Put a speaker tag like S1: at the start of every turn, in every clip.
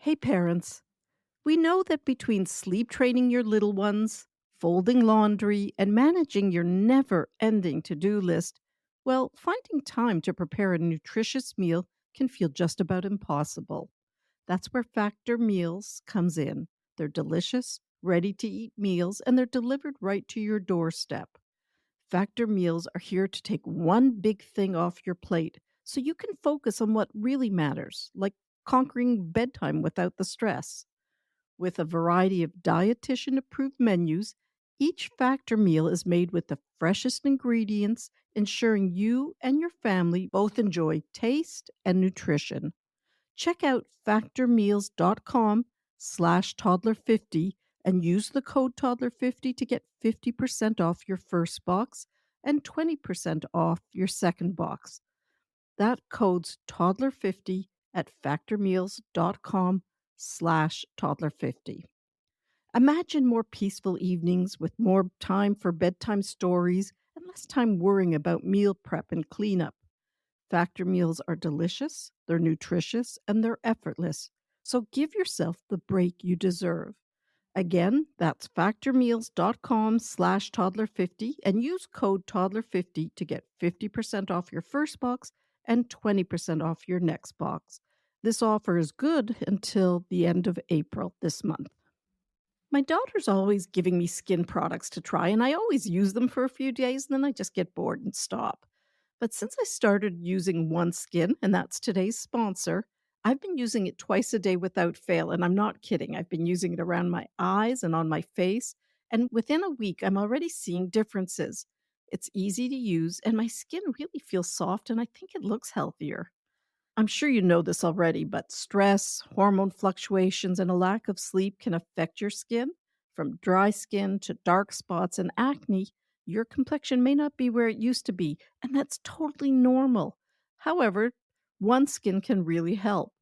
S1: Hey, parents. We know that between sleep training your little ones, folding laundry, and managing your never ending to do list, well, finding time to prepare a nutritious meal can feel just about impossible. That's where Factor Meals comes in. They're delicious, ready to eat meals, and they're delivered right to your doorstep. Factor Meals are here to take one big thing off your plate so you can focus on what really matters, like conquering bedtime without the stress. With a variety of dietitian approved menus, each Factor meal is made with the freshest ingredients, ensuring you and your family both enjoy taste and nutrition. Check out factormeals.com/toddler50 and use the code toddler50 to get 50% off your first box and 20% off your second box. That code's toddler50 at factormeals.com/toddler50. Imagine more peaceful evenings with more time for bedtime stories and less time worrying about meal prep and cleanup. Factor meals are delicious, they're nutritious, and they're effortless. So give yourself the break you deserve. Again, that's factormeals.com/toddler50 and use code toddler50 to get 50% off your first box and 20% off your next box. This offer is good until the end of April this month. My daughter's always giving me skin products to try, and I always use them for a few days, and then I just get bored and stop. But since I started using OneSkin, and that's today's sponsor, I've been using it twice a day without fail, and I'm not kidding. I've been using it around my eyes and on my face, and within a week, I'm already seeing differences. It's easy to use, and my skin really feels soft, and I think it looks healthier. I'm sure you know this already, but stress, hormone fluctuations, and a lack of sleep can affect your skin. From dry skin to dark spots and acne, your complexion may not be where it used to be, and that's totally normal. However, OneSkin can really help.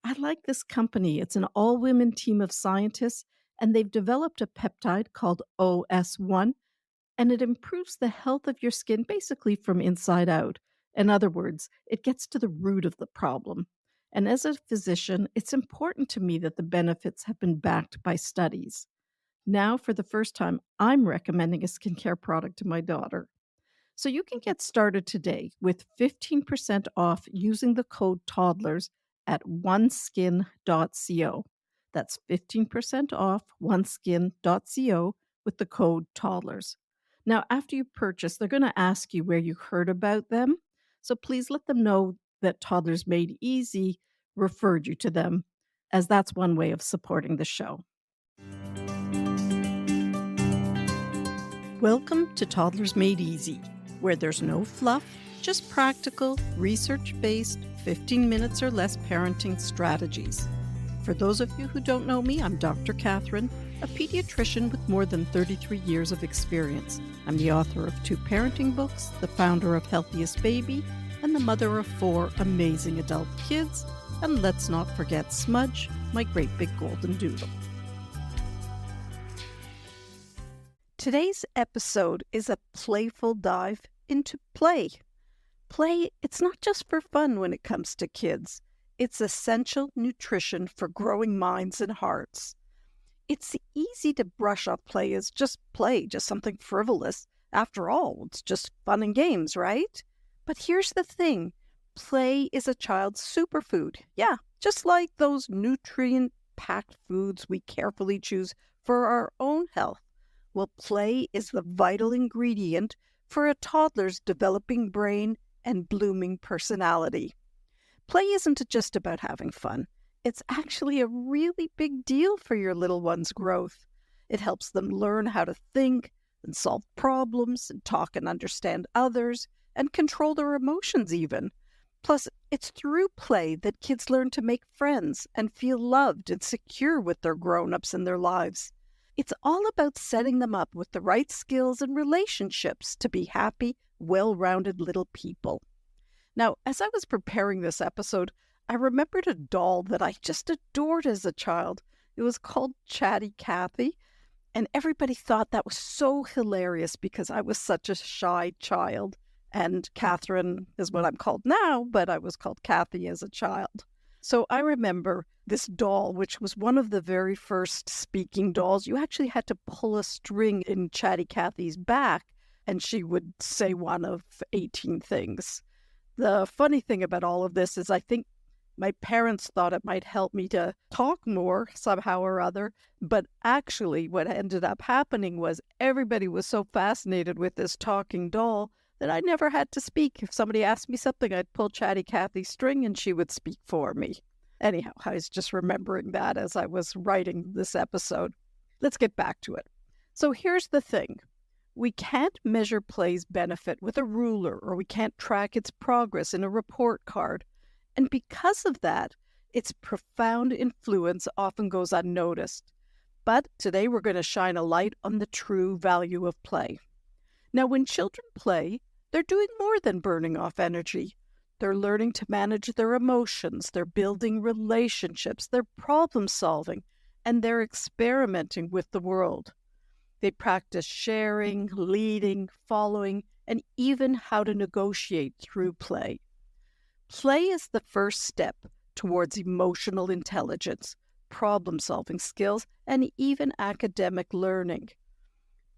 S1: I like this company. It's an all women team of scientists, and they've developed a peptide called OS1, and it improves the health of your skin basically from inside out. In other words, it gets to the root of the problem. And as a physician, it's important to me that the benefits have been backed by studies. Now, for the first time, I'm recommending a skincare product to my daughter. So you can get started today with 15% off using the code Toddlers at oneskin.co. That's 15% off oneskin.co with the code Toddlers. Now, after you purchase, they're going to ask you where you heard about them. So please let them know that Toddlers Made Easy referred you to them, as that's one way of supporting the show. Welcome to Toddlers Made Easy, where there's no fluff, just practical, research-based, 15 minutes or less parenting strategies. For those of you who don't know me, I'm Dr. Catherine, a pediatrician with more than 33 years of experience. I'm the author of 2 parenting books, the founder of Healthiest Baby, and the mother of 4 amazing adult kids, and let's not forget Smudge, my great big golden doodle. Today's episode is a playful dive into play. Play, it's not just for fun when it comes to kids. It's essential nutrition for growing minds and hearts. It's easy to brush off play as just play, just something frivolous. After all, it's just fun and games, right? But here's the thing. Play is a child's superfood. Yeah, just like those nutrient-packed foods we carefully choose for our own health. Well, play is the vital ingredient for a toddler's developing brain and blooming personality. Play isn't just about having fun. It's actually a really big deal for your little one's growth. It helps them learn how to think and solve problems and talk and understand others and control their emotions even. Plus, it's through play that kids learn to make friends and feel loved and secure with their grown-ups in their lives. It's all about setting them up with the right skills and relationships to be happy, well-rounded little people. Now, as I was preparing this episode, I remembered a doll that I just adored as a child. It was called Chatty Cathy, and everybody thought that was so hilarious because I was such a shy child. And Catherine is what I'm called now, but I was called Kathy as a child. So I remember this doll, which was one of the very first speaking dolls. You actually had to pull a string in Chatty Cathy's back, and she would say one of 18 things. The funny thing about all of this is I think my parents thought it might help me to talk more somehow or other, but actually what ended up happening was everybody was so fascinated with this talking doll that I never had to speak. If somebody asked me something, I'd pull Chatty Cathy's string and she would speak for me. Anyhow, I was just remembering that as I was writing this episode. Let's get back to it. So here's the thing. We can't measure play's benefit with a ruler, or we can't track its progress in a report card. And because of that, its profound influence often goes unnoticed. But today we're going to shine a light on the true value of play. Now, when children play, they're doing more than burning off energy. They're learning to manage their emotions, they're building relationships, they're problem solving, and they're experimenting with the world. They practice sharing, leading, following, and even how to negotiate through play. Play is the first step towards emotional intelligence, problem-solving skills, and even academic learning.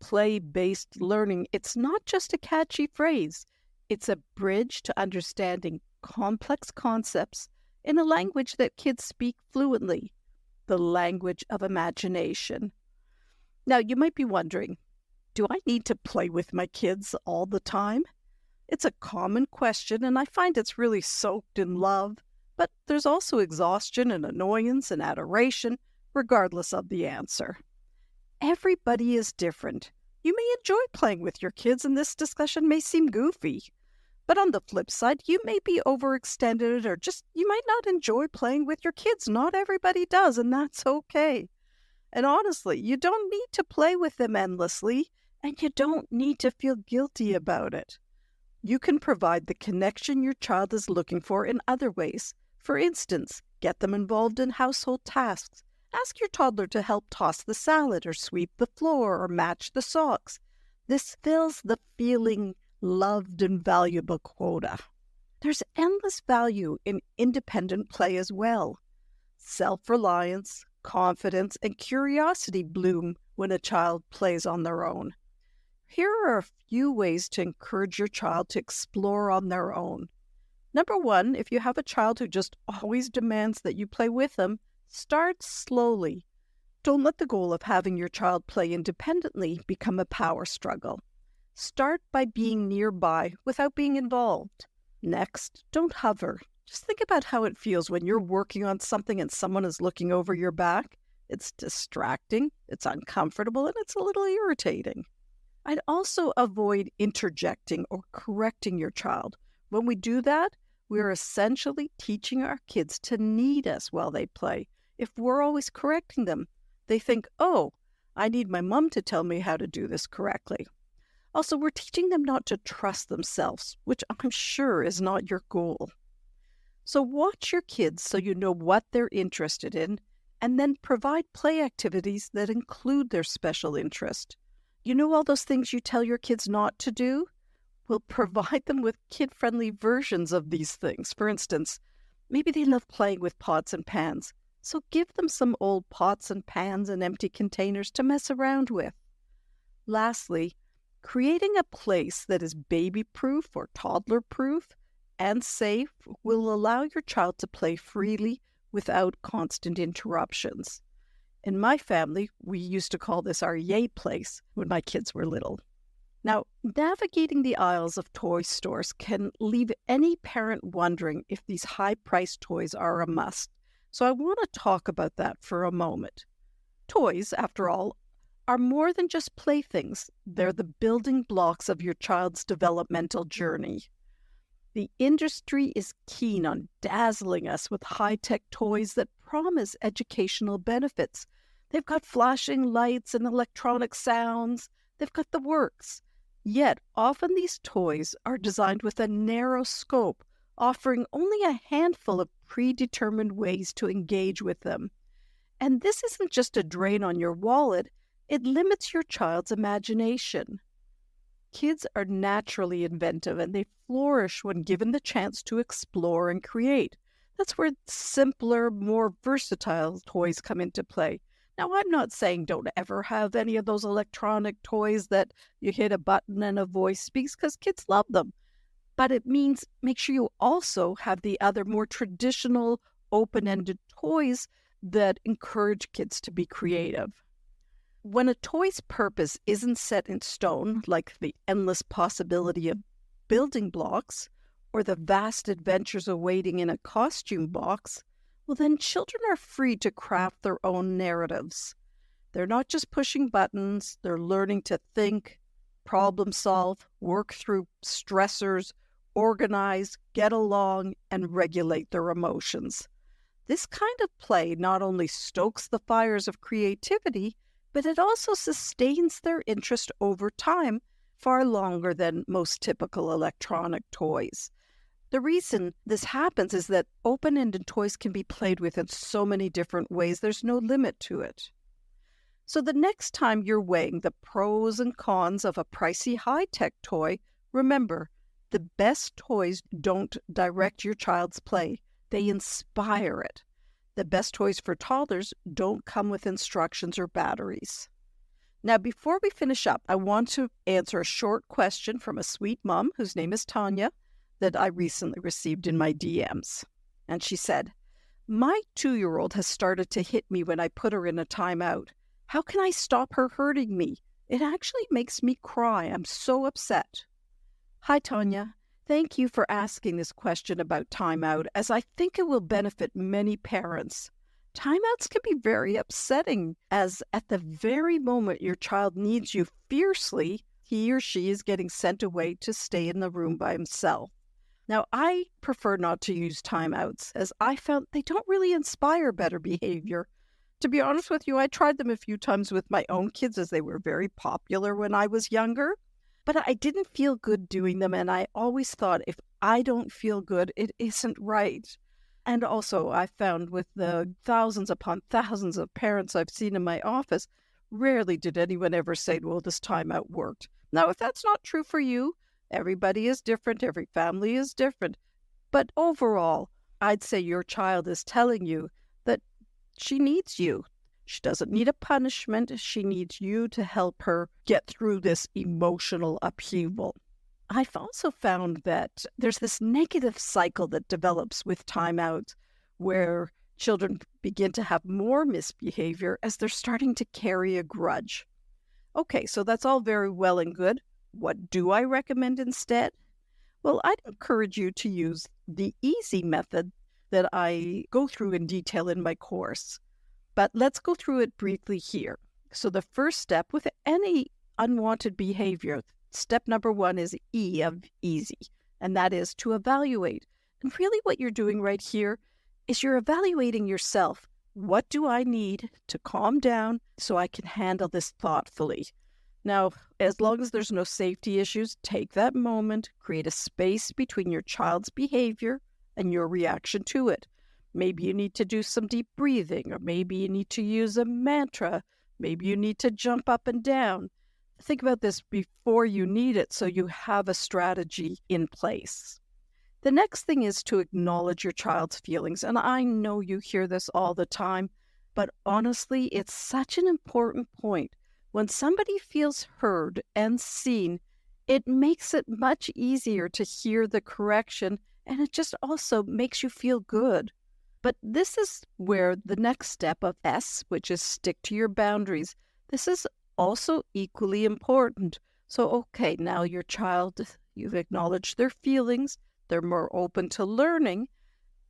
S1: Play-based learning, it's not just a catchy phrase. It's a bridge to understanding complex concepts in a language that kids speak fluently, the language of imagination. Now, you might be wondering, do I need to play with my kids all the time? It's a common question, and I find it's really soaked in love, but there's also exhaustion and annoyance and adoration, regardless of the answer. Everybody is different. You may enjoy playing with your kids, and this discussion may seem goofy. But on the flip side, you may be overextended, or just you might not enjoy playing with your kids. Not everybody does, and that's okay. And honestly, you don't need to play with them endlessly, and you don't need to feel guilty about it. You can provide the connection your child is looking for in other ways. For instance, get them involved in household tasks. Ask your toddler to help toss the salad or sweep the floor or match the socks. This fills the feeling loved and valuable quota. There's endless value in independent play as well. Self-reliance, confidence, and curiosity bloom when a child plays on their own. Here are a few ways to encourage your child to explore on their own. Number one, if you have a child who just always demands that you play with them, start slowly. Don't let the goal of having your child play independently become a power struggle. Start by being nearby without being involved. Next, don't hover. Just think about how it feels when you're working on something and someone is looking over your back. It's distracting, it's uncomfortable, and it's a little irritating. I'd also avoid interjecting or correcting your child. When we do that, we're essentially teaching our kids to need us while they play. If we're always correcting them, they think, oh, I need my mom to tell me how to do this correctly. Also, we're teaching them not to trust themselves, which I'm sure is not your goal. So watch your kids so you know what they're interested in, and then provide play activities that include their special interest. You know all those things you tell your kids not to do? We'll provide them with kid-friendly versions of these things. For instance, maybe they love playing with pots and pans, so give them some old pots and pans and empty containers to mess around with. Lastly, creating a place that is baby-proof or toddler-proof and safe will allow your child to play freely without constant interruptions. In my family, we used to call this our yay place when my kids were little. Now, navigating the aisles of toy stores can leave any parent wondering if these high-priced toys are a must. So I want to talk about that for a moment. Toys, after all, are more than just playthings. They're the building blocks of your child's developmental journey. The industry is keen on dazzling us with high-tech toys that promise educational benefits. They've got flashing lights and electronic sounds. They've got the works. Yet, often these toys are designed with a narrow scope, offering only a handful of predetermined ways to engage with them. And this isn't just a drain on your wallet, it limits your child's imagination. Kids are naturally inventive and they flourish when given the chance to explore and create. That's where simpler, more versatile toys come into play. Now, I'm not saying don't ever have any of those electronic toys that you hit a button and a voice speaks, because kids love them. But it means make sure you also have the other more traditional, open ended toys that encourage kids to be creative. When a toy's purpose isn't set in stone, like the endless possibility of building blocks or the vast adventures awaiting in a costume box, well, then children are free to craft their own narratives. They're not just pushing buttons, they're learning to think, problem solve, work through stressors, organize, get along, and regulate their emotions. This kind of play not only stokes the fires of creativity, but it also sustains their interest over time, far longer than most typical electronic toys. The reason this happens is that open-ended toys can be played with in so many different ways, there's no limit to it. So the next time you're weighing the pros and cons of a pricey high-tech toy, remember, the best toys don't direct your child's play, they inspire it. The best toys for toddlers don't come with instructions or batteries. Now, before we finish up, I want to answer a short question from a sweet mom whose name is Tanya that I recently received in my DMs. And she said, "My 2-year-old has started to hit me when I put her in a timeout. How can I stop her hurting me? It actually makes me cry. I'm so upset." Hi, Tanya. Thank you for asking this question about timeout, as I think it will benefit many parents. Timeouts can be very upsetting, as at the very moment your child needs you fiercely, he or she is getting sent away to stay in the room by himself. Now, I prefer not to use timeouts, as I found they don't really inspire better behavior. To be honest with you, I tried them a few times with my own kids, as they were very popular when I was younger. But I didn't feel good doing them, and I always thought if I don't feel good, it isn't right. And also, I found with the thousands upon thousands of parents I've seen in my office, rarely did anyone ever say, well, this timeout worked. Now, if that's not true for you, everybody is different, every family is different. But overall, I'd say your child is telling you that she needs you. She doesn't need a punishment. She needs you to help her get through this emotional upheaval. I've also found that there's this negative cycle that develops with timeouts where children begin to have more misbehavior as they're starting to carry a grudge. Okay, so that's all very well and good. What do I recommend instead? Well, I'd encourage you to use the easy method that I go through in detail in my course. But let's go through it briefly here. So the first step with any unwanted behavior, step number 1 is E of easy, and that is to evaluate. And really what you're doing right here is you're evaluating yourself. What do I need to calm down so I can handle this thoughtfully? Now, as long as there's no safety issues, take that moment, create a space between your child's behavior and your reaction to it. Maybe you need to do some deep breathing, or maybe you need to use a mantra. Maybe you need to jump up and down. Think about this before you need it so you have a strategy in place. The next thing is to acknowledge your child's feelings. And I know you hear this all the time, but honestly, it's such an important point. When somebody feels heard and seen, it makes it much easier to hear the correction, and it just also makes you feel good. But this is where the next step of S, which is stick to your boundaries, this is also equally important. So, okay, now your child, you've acknowledged their feelings, they're more open to learning,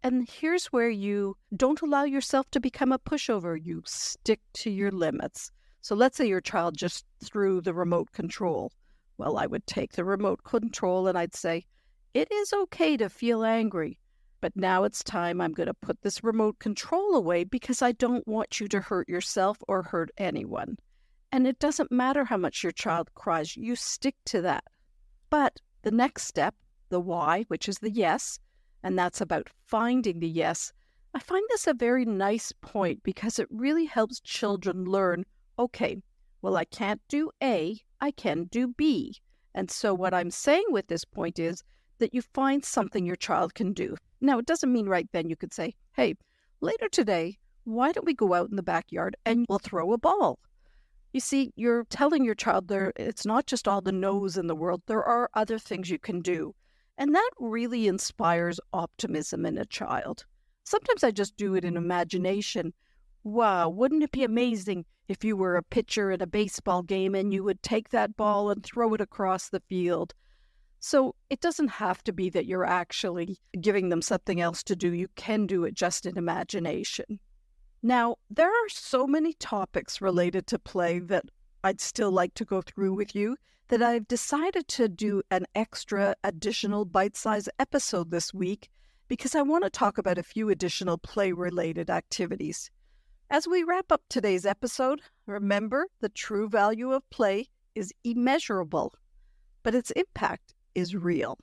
S1: and here's where you don't allow yourself to become a pushover. You stick to your limits. So let's say your child just threw the remote control. Well, I would take the remote control and I'd say, it is okay to feel angry. But now it's time I'm going to put this remote control away because I don't want you to hurt yourself or hurt anyone. And it doesn't matter how much your child cries, you stick to that. But the next step, the why, which is the yes, and that's about finding the yes, I find this a very nice point because it really helps children learn, okay, well, I can't do A, I can do B. And so what I'm saying with this point is that you find something your child can do. Now, it doesn't mean right then you could say, hey, later today, why don't we go out in the backyard and we'll throw a ball? You see, you're telling your child it's not just all the no's in the world, there are other things you can do. And that really inspires optimism in a child. Sometimes I just do it in imagination. Wow, wouldn't it be amazing if you were a pitcher at a baseball game and you would take that ball and throw it across the field? So it doesn't have to be that you're actually giving them something else to do. You can do it just in imagination. Now, there are so many topics related to play that I'd still like to go through with you that I've decided to do an extra additional bite-sized episode this week because I want to talk about a few additional play-related activities. As we wrap up today's episode, remember the true value of play is immeasurable, but its impact is real.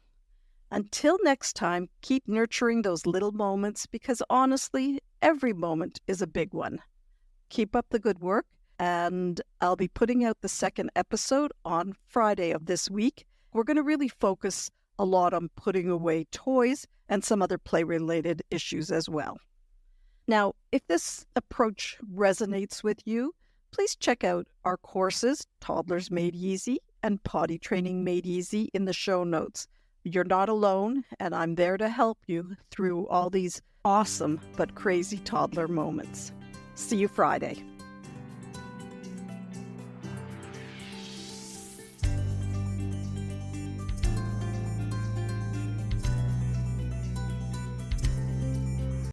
S1: Until next time, keep nurturing those little moments because honestly, every moment is a big one. Keep up the good work, and I'll be putting out the second episode on Friday of this week. We're going to really focus a lot on putting away toys and some other play-related issues as well. Now, if this approach resonates with you, please check out our courses, Toddlers Made Easy and Potty Training Made Easy, in the show notes. You're not alone, and I'm there to help you through all these awesome but crazy toddler moments. See you Friday.